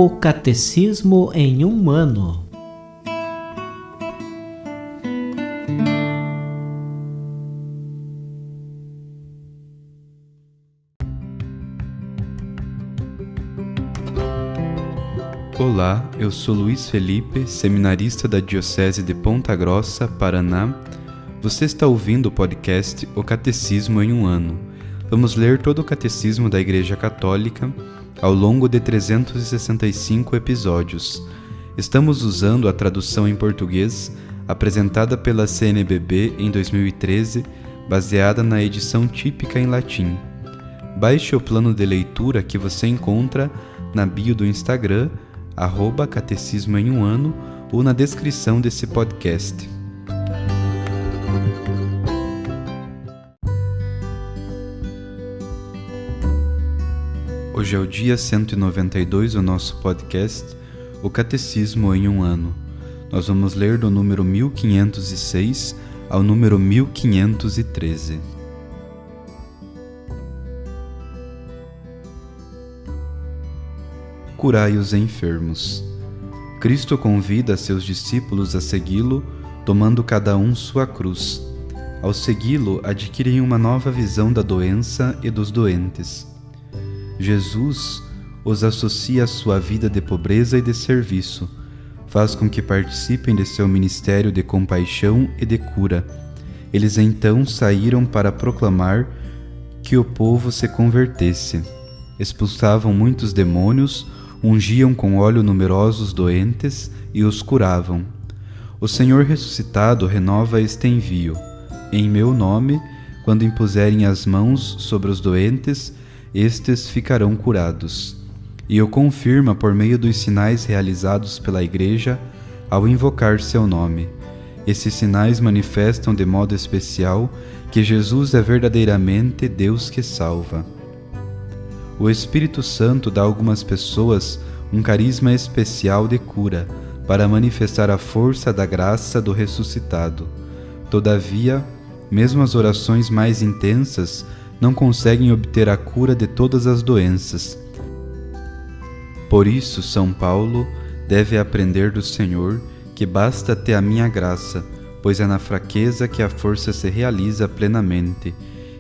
O Catecismo em um ano. Olá, eu sou Luiz Felipe, seminarista da Diocese de Ponta Grossa, Paraná. Você está ouvindo o podcast O Catecismo em um ano. Vamos ler todo o Catecismo da Igreja Católica ao longo de 365 episódios. Estamos usando a tradução em português apresentada pela CNBB em 2013, baseada na edição típica em latim. Baixe o plano de leitura que você encontra na bio do Instagram, @Catecismo em um ano, ou na descrição desse podcast. Hoje é o dia 192 do nosso podcast, O Catecismo em um ano. Nós vamos ler do número 1506 ao número 1513. Curai os enfermos. Cristo convida seus discípulos a segui-lo, tomando cada um sua cruz. Ao segui-lo, adquirem uma nova visão da doença e dos doentes. Jesus os associa à sua vida de pobreza e de serviço, faz com que participem de seu ministério de compaixão e de cura. Eles então saíram para proclamar que o povo se convertesse. Expulsavam muitos demônios, ungiam com óleo numerosos doentes e os curavam. O Senhor ressuscitado renova este envio. Em meu nome, quando impuserem as mãos sobre os doentes, estes ficarão curados. E o confirma por meio dos sinais realizados pela Igreja ao invocar seu nome. Esses sinais manifestam de modo especial que Jesus é verdadeiramente Deus que salva. O Espírito Santo dá a algumas pessoas um carisma especial de cura, para manifestar a força da graça do ressuscitado. Todavia, mesmo as orações mais intensas não conseguem obter a cura de todas as doenças. Por isso, São Paulo deve aprender do Senhor que basta ter a minha graça, pois é na fraqueza que a força se realiza plenamente,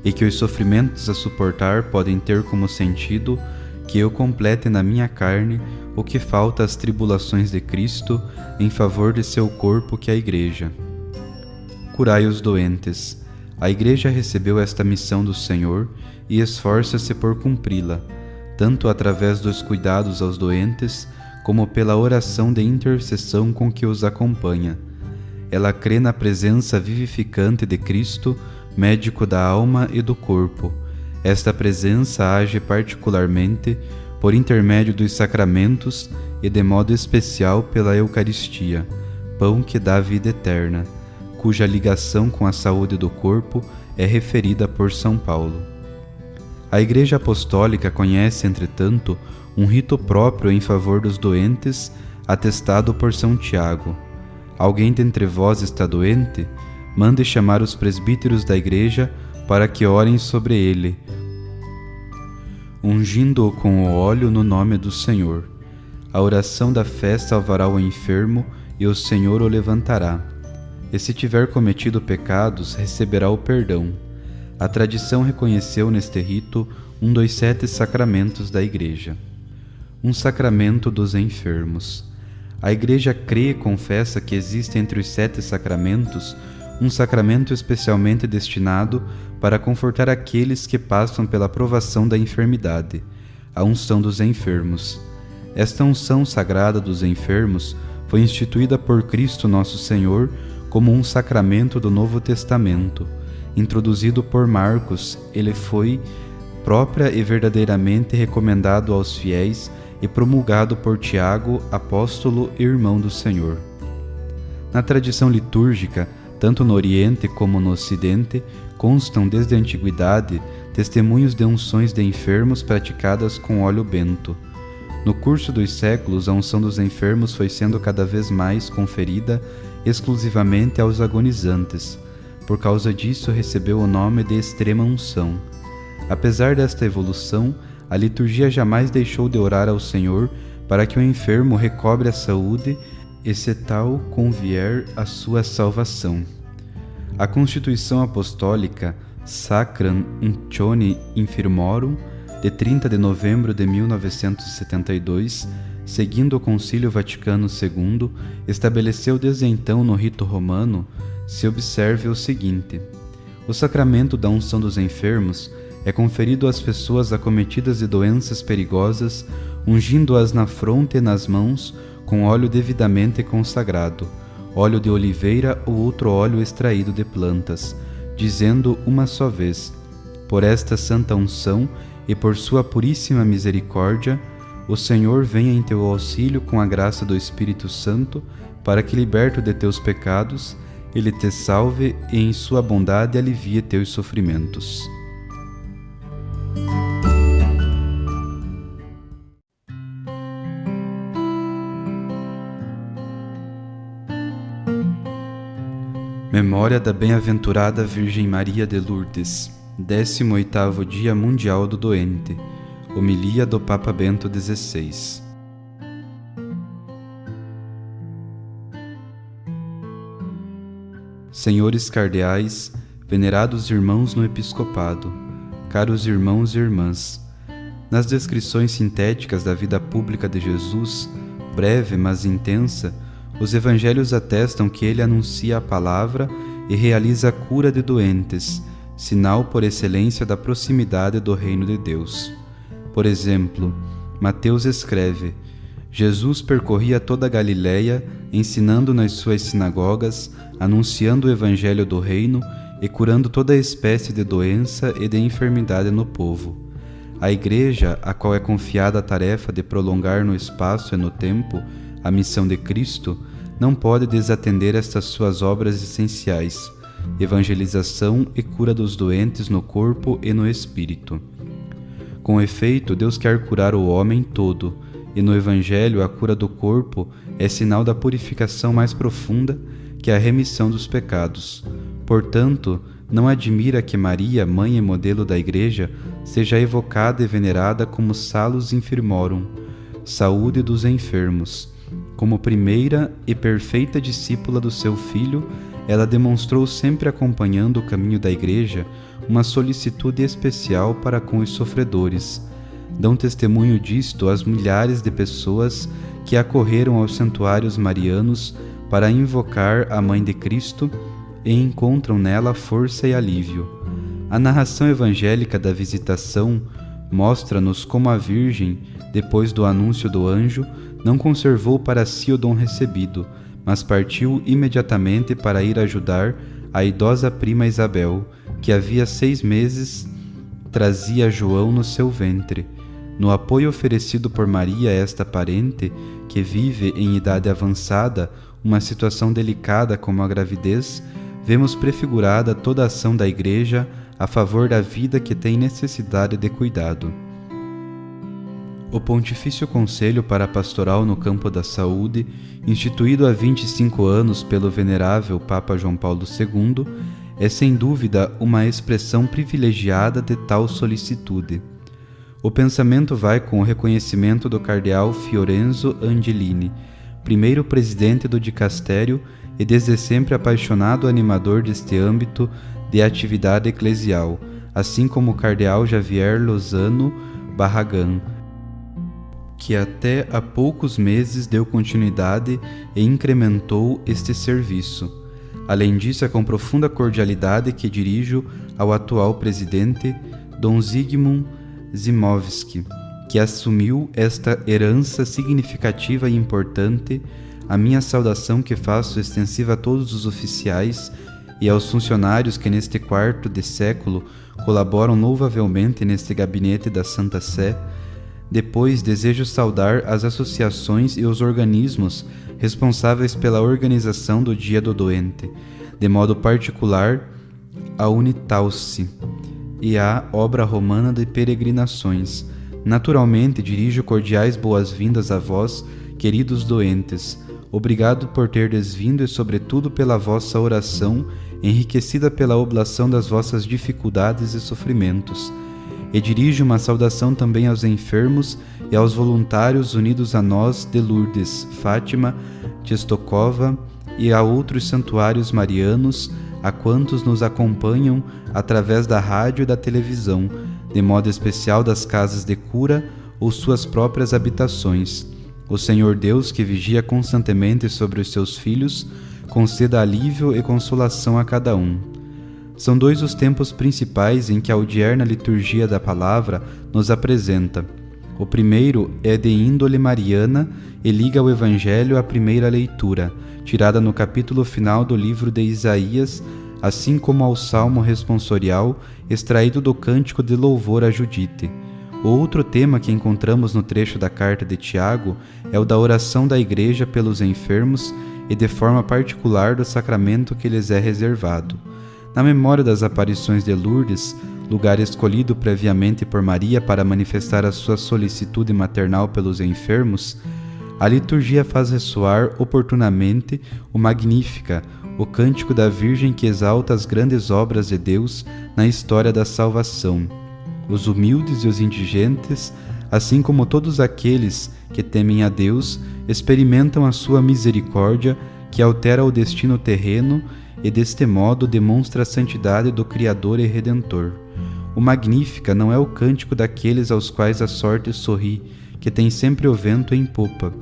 e que os sofrimentos a suportar podem ter como sentido que eu complete na minha carne o que falta às tribulações de Cristo em favor de seu corpo, que é a Igreja. Curai os doentes. A Igreja recebeu esta missão do Senhor e esforça-se por cumpri-la, tanto através dos cuidados aos doentes, como pela oração de intercessão com que os acompanha. Ela crê na presença vivificante de Cristo, médico da alma e do corpo. Esta presença age particularmente por intermédio dos sacramentos e de modo especial pela Eucaristia, pão que dá vida eterna, cuja ligação com a saúde do corpo é referida por São Paulo. A Igreja Apostólica conhece, entretanto, um rito próprio em favor dos doentes, atestado por São Tiago. Alguém dentre vós está doente? Mande chamar os presbíteros da Igreja para que orem sobre ele, ungindo-o com o óleo no nome do Senhor. A oração da fé salvará o enfermo e o Senhor o levantará. E se tiver cometido pecados, receberá o perdão. A tradição reconheceu neste rito um dos 7 sacramentos da Igreja. Um sacramento dos enfermos. A Igreja crê e confessa que existe entre os 7 sacramentos um sacramento especialmente destinado para confortar aqueles que passam pela provação da enfermidade, a unção dos enfermos. Esta unção sagrada dos enfermos foi instituída por Cristo Nosso Senhor como um sacramento do Novo Testamento. Introduzido por Marcos, ele foi própria e verdadeiramente recomendado aos fiéis e promulgado por Tiago, apóstolo e irmão do Senhor. Na tradição litúrgica, tanto no Oriente como no Ocidente, constam desde a antiguidade testemunhos de unções de enfermos praticadas com óleo bento. No curso dos séculos, a unção dos enfermos foi sendo cada vez mais conferida exclusivamente aos agonizantes. Por causa disso, recebeu o nome de extrema unção. Apesar desta evolução, a liturgia jamais deixou de orar ao Senhor para que o enfermo recobre a saúde e, se tal convier, a sua salvação. A Constituição Apostólica Sacram Unctione Infirmorum, de 30 de novembro de 1972, seguindo o Concílio Vaticano II, estabeleceu desde então no rito romano, se observe o seguinte: o sacramento da unção dos enfermos é conferido às pessoas acometidas de doenças perigosas, ungindo-as na fronte e nas mãos com óleo devidamente consagrado, óleo de oliveira ou outro óleo extraído de plantas, dizendo uma só vez: por esta santa unção e por sua puríssima misericórdia, o Senhor venha em teu auxílio com a graça do Espírito Santo, para que, liberto de teus pecados, Ele te salve e em sua bondade alivie teus sofrimentos. Memória da Bem-aventurada Virgem Maria de Lourdes, 18º Dia Mundial do Doente. Homilia do Papa Bento XVI. Senhores cardeais, venerados irmãos no episcopado, caros irmãos e irmãs, nas descrições sintéticas da vida pública de Jesus, breve mas intensa, os evangelhos atestam que ele anuncia a palavra e realiza a cura de doentes, sinal por excelência da proximidade do reino de Deus. Por exemplo, Mateus escreve: Jesus percorria toda a Galiléia, ensinando nas suas sinagogas, anunciando o evangelho do reino e curando toda espécie de doença e de enfermidade no povo. A Igreja, a qual é confiada a tarefa de prolongar no espaço e no tempo a missão de Cristo, não pode desatender estas suas obras essenciais: evangelização e cura dos doentes no corpo e no espírito. Com efeito, Deus quer curar o homem todo, e no Evangelho a cura do corpo é sinal da purificação mais profunda, que é a remissão dos pecados. Portanto, não admira que Maria, mãe e modelo da Igreja, seja evocada e venerada como Salus Infirmorum, saúde dos enfermos. Como primeira e perfeita discípula do seu Filho, ela demonstrou, sempre acompanhando o caminho da Igreja, uma solicitude especial para com os sofredores. Dão testemunho disto as milhares de pessoas que acorreram aos santuários marianos para invocar a Mãe de Cristo e encontram nela força e alívio. A narração evangélica da visitação mostra-nos como a Virgem, depois do anúncio do anjo, não conservou para si o dom recebido, mas partiu imediatamente para ir ajudar a idosa prima Isabel, que havia 6 meses trazia João no seu ventre. No apoio oferecido por Maria a esta parente, que vive em idade avançada uma situação delicada como a gravidez, vemos prefigurada toda a ação da Igreja a favor da vida que tem necessidade de cuidado. O Pontifício Conselho para a Pastoral no Campo da Saúde, instituído há 25 anos pelo venerável Papa João Paulo II, é sem dúvida uma expressão privilegiada de tal solicitude. O pensamento vai com o reconhecimento do cardeal Fiorenzo Angelini, primeiro presidente do dicastério e desde sempre apaixonado animador deste âmbito de atividade eclesial, assim como o cardeal Javier Lozano Barragan, que até há poucos meses deu continuidade e incrementou este serviço. Além disso, é com profunda cordialidade que dirijo ao atual presidente, Dom Zygmunt Zimovski, que assumiu esta herança significativa e importante, a minha saudação que faço extensiva a todos os oficiais e aos funcionários que neste quarto de século colaboram louvavelmente neste gabinete da Santa Sé. Depois, desejo saudar as associações e os organismos responsáveis pela organização do Dia do Doente, de modo particular a Unitalce e a Obra Romana de Peregrinações. Naturalmente, dirijo cordiais boas-vindas a vós, queridos doentes. Obrigado por terdes vindo e, sobretudo, pela vossa oração, enriquecida pela oblação das vossas dificuldades e sofrimentos. E dirijo uma saudação também aos enfermos e aos voluntários unidos a nós de Lourdes, Fátima, Czestochowa e a outros santuários marianos, a quantos nos acompanham através da rádio e da televisão, de modo especial das casas de cura ou suas próprias habitações. O Senhor Deus, que vigia constantemente sobre os seus filhos, conceda alívio e consolação a cada um. São dois os tempos principais em que a odierna liturgia da palavra nos apresenta. O primeiro é de índole mariana e liga o Evangelho à primeira leitura, tirada no capítulo final do livro de Isaías, assim como ao salmo responsorial, extraído do cântico de louvor a Judite. O outro tema que encontramos no trecho da carta de Tiago é o da oração da Igreja pelos enfermos e de forma particular do sacramento que lhes é reservado. Na memória das aparições de Lourdes, lugar escolhido previamente por Maria para manifestar a sua solicitude maternal pelos enfermos, a liturgia faz ressoar oportunamente o Magnífica, o cântico da Virgem que exalta as grandes obras de Deus na história da salvação. Os humildes e os indigentes, assim como todos aqueles que temem a Deus, experimentam a sua misericórdia que altera o destino terreno e deste modo demonstra a santidade do Criador e Redentor. O Magnífica não é o cântico daqueles aos quais a sorte sorri, que tem sempre o vento em popa.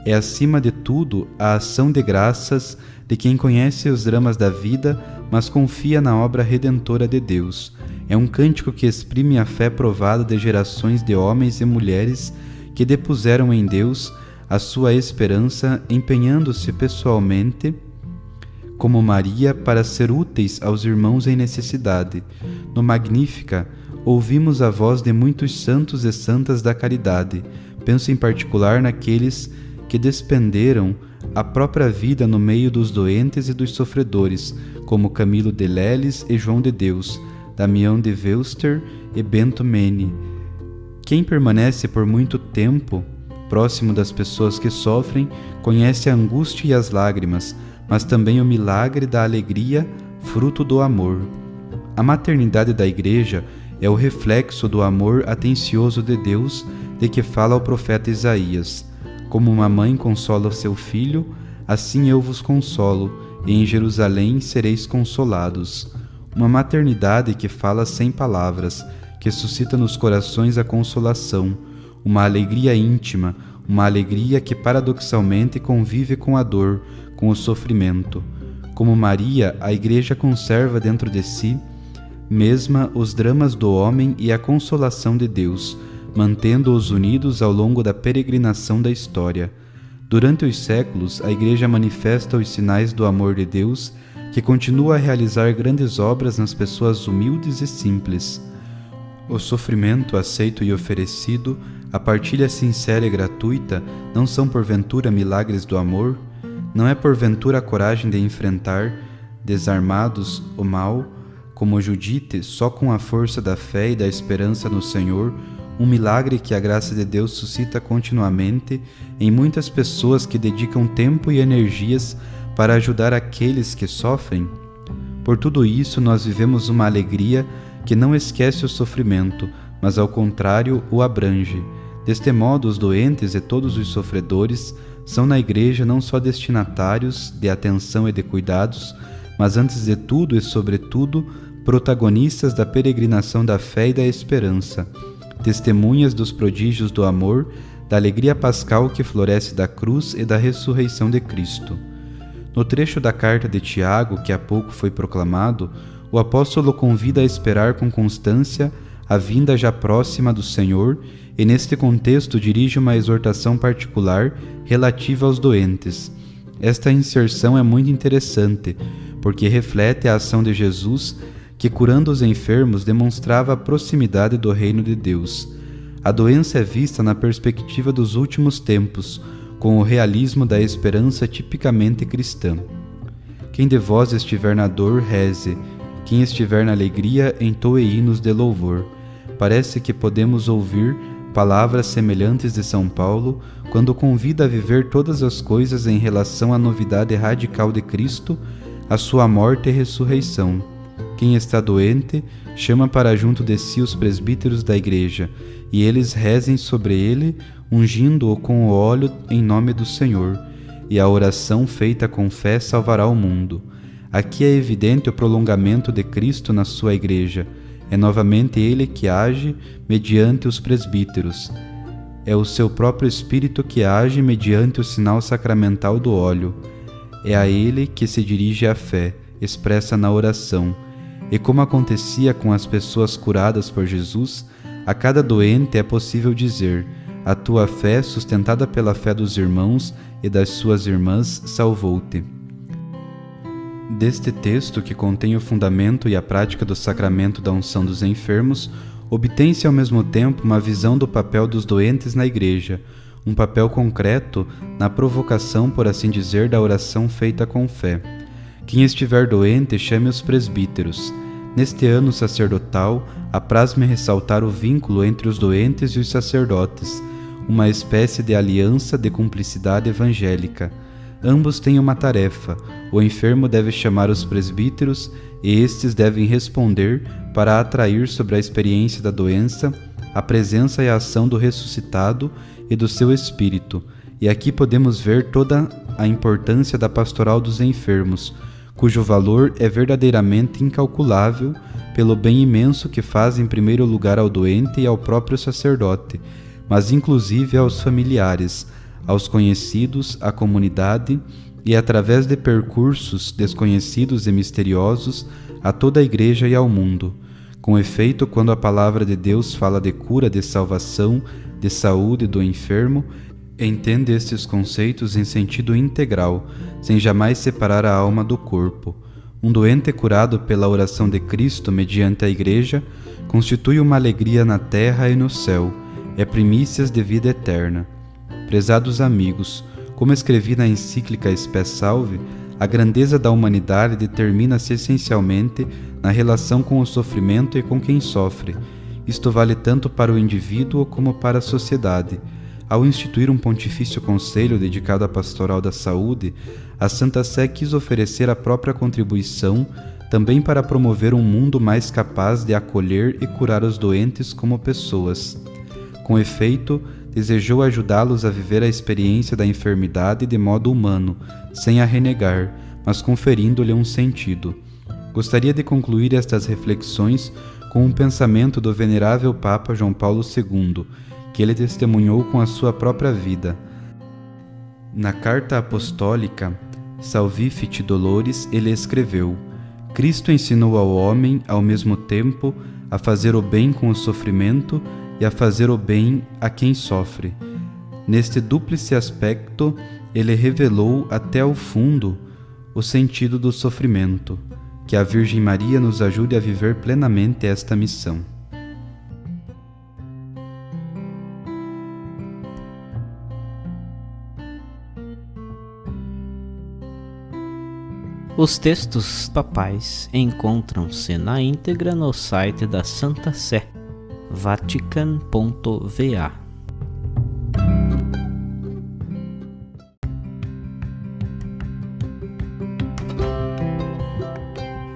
É, acima de tudo, a ação de graças de quem conhece os dramas da vida, mas confia na obra redentora de Deus. É um cântico que exprime a fé provada de gerações de homens e mulheres que depuseram em Deus a sua esperança, empenhando-se pessoalmente, como Maria, para ser úteis aos irmãos em necessidade. No Magnífica, ouvimos a voz de muitos santos e santas da caridade. Penso em particular naqueles que despenderam a própria vida no meio dos doentes e dos sofredores, como Camilo de Leles e João de Deus, Damião de Veuster e Bento Mene. Quem permanece por muito tempo próximo das pessoas que sofrem, conhece a angústia e as lágrimas, mas também o milagre da alegria, fruto do amor. A maternidade da Igreja é o reflexo do amor atencioso de Deus de que fala o profeta Isaías. Como uma mãe consola o seu filho, assim eu vos consolo, e em Jerusalém sereis consolados. Uma maternidade que fala sem palavras, que suscita nos corações a consolação, uma alegria íntima, uma alegria que paradoxalmente convive com a dor, com o sofrimento. Como Maria, a Igreja conserva dentro de si mesma os dramas do homem e a consolação de Deus, mantendo-os unidos ao longo da peregrinação da história. Durante os séculos, a Igreja manifesta os sinais do amor de Deus, que continua a realizar grandes obras nas pessoas humildes e simples. O sofrimento aceito e oferecido, a partilha sincera e gratuita, não são porventura milagres do amor? Não é porventura a coragem de enfrentar, desarmados, o mal, como Judite, só com a força da fé e da esperança no Senhor, um milagre que a graça de Deus suscita continuamente em muitas pessoas que dedicam tempo e energias para ajudar aqueles que sofrem? Por tudo isso, nós vivemos uma alegria que não esquece o sofrimento, mas ao contrário o abrange. Deste modo, os doentes e todos os sofredores são na Igreja não só destinatários de atenção e de cuidados, mas antes de tudo e sobretudo, protagonistas da peregrinação da fé e da esperança, testemunhas dos prodígios do amor, da alegria pascal que floresce da cruz e da ressurreição de Cristo. No trecho da carta de Tiago, que há pouco foi proclamado, o apóstolo convida a esperar com constância a vinda já próxima do Senhor e, neste contexto, dirige uma exortação particular relativa aos doentes. Esta inserção é muito interessante, porque reflete a ação de Jesus, que, curando os enfermos, demonstrava a proximidade do reino de Deus. A doença é vista na perspectiva dos últimos tempos, com o realismo da esperança tipicamente cristã. Quem de vós estiver na dor, reze. Quem estiver na alegria, entoe hinos de louvor. Parece que podemos ouvir palavras semelhantes de São Paulo quando convida a viver todas as coisas em relação à novidade radical de Cristo, a sua morte e ressurreição. Quem está doente, chama para junto de si os presbíteros da Igreja, e eles rezem sobre ele, ungindo-o com o óleo em nome do Senhor, e a oração feita com fé salvará o mundo. Aqui é evidente o prolongamento de Cristo na sua Igreja. É novamente Ele que age mediante os presbíteros. É o seu próprio Espírito que age mediante o sinal sacramental do óleo. É a Ele que se dirige a fé, expressa na oração. E como acontecia com as pessoas curadas por Jesus, a cada doente é possível dizer: a tua fé, sustentada pela fé dos irmãos e das suas irmãs, salvou-te. Deste texto, que contém o fundamento e a prática do sacramento da unção dos enfermos, obtém-se ao mesmo tempo uma visão do papel dos doentes na Igreja, um papel concreto na provocação, por assim dizer, da oração feita com fé. Quem estiver doente, chame os presbíteros. Neste ano sacerdotal, apraz-me ressaltar o vínculo entre os doentes e os sacerdotes, uma espécie de aliança de cumplicidade evangélica. Ambos têm uma tarefa: o enfermo deve chamar os presbíteros e estes devem responder para atrair sobre a experiência da doença a presença e a ação do ressuscitado e do seu espírito. E aqui podemos ver toda a importância da pastoral dos enfermos, cujo valor é verdadeiramente incalculável pelo bem imenso que faz em primeiro lugar ao doente e ao próprio sacerdote, mas inclusive aos familiares, aos conhecidos, à comunidade e, através de percursos desconhecidos e misteriosos, a toda a Igreja e ao mundo. Com efeito, quando a palavra de Deus fala de cura, de salvação, de saúde do enfermo, entende estes conceitos em sentido integral, sem jamais separar a alma do corpo. Um doente curado pela oração de Cristo mediante a Igreja constitui uma alegria na terra e no céu, é primícias de vida eterna. Prezados amigos, como escrevi na encíclica Spes Salve, a grandeza da humanidade determina-se essencialmente na relação com o sofrimento e com quem sofre. Isto vale tanto para o indivíduo como para a sociedade. Ao instituir um pontifício conselho dedicado à pastoral da saúde, a Santa Sé quis oferecer a própria contribuição também para promover um mundo mais capaz de acolher e curar os doentes como pessoas. Com efeito, desejou ajudá-los a viver a experiência da enfermidade de modo humano, sem a renegar, mas conferindo-lhe um sentido. Gostaria de concluir estas reflexões com um pensamento do venerável Papa João Paulo II, que ele testemunhou com a sua própria vida. Na carta apostólica Salvifici Dolores, ele escreveu: Cristo ensinou ao homem, ao mesmo tempo, a fazer o bem com o sofrimento e a fazer o bem a quem sofre. Neste dúplice aspecto, ele revelou até ao fundo o sentido do sofrimento. Que a Virgem Maria nos ajude a viver plenamente esta missão. Os textos papais encontram-se na íntegra no site da Santa Sé, vatican.va.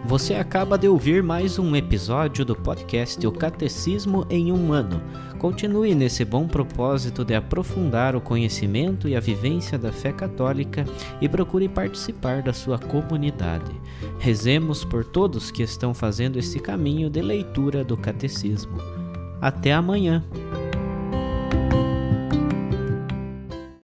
Você acaba de ouvir mais um episódio do podcast O Catecismo em um Ano. Continue nesse bom propósito de aprofundar o conhecimento e a vivência da fé católica e procure participar da sua comunidade. Rezemos por todos que estão fazendo esse caminho de leitura do Catecismo. Até amanhã!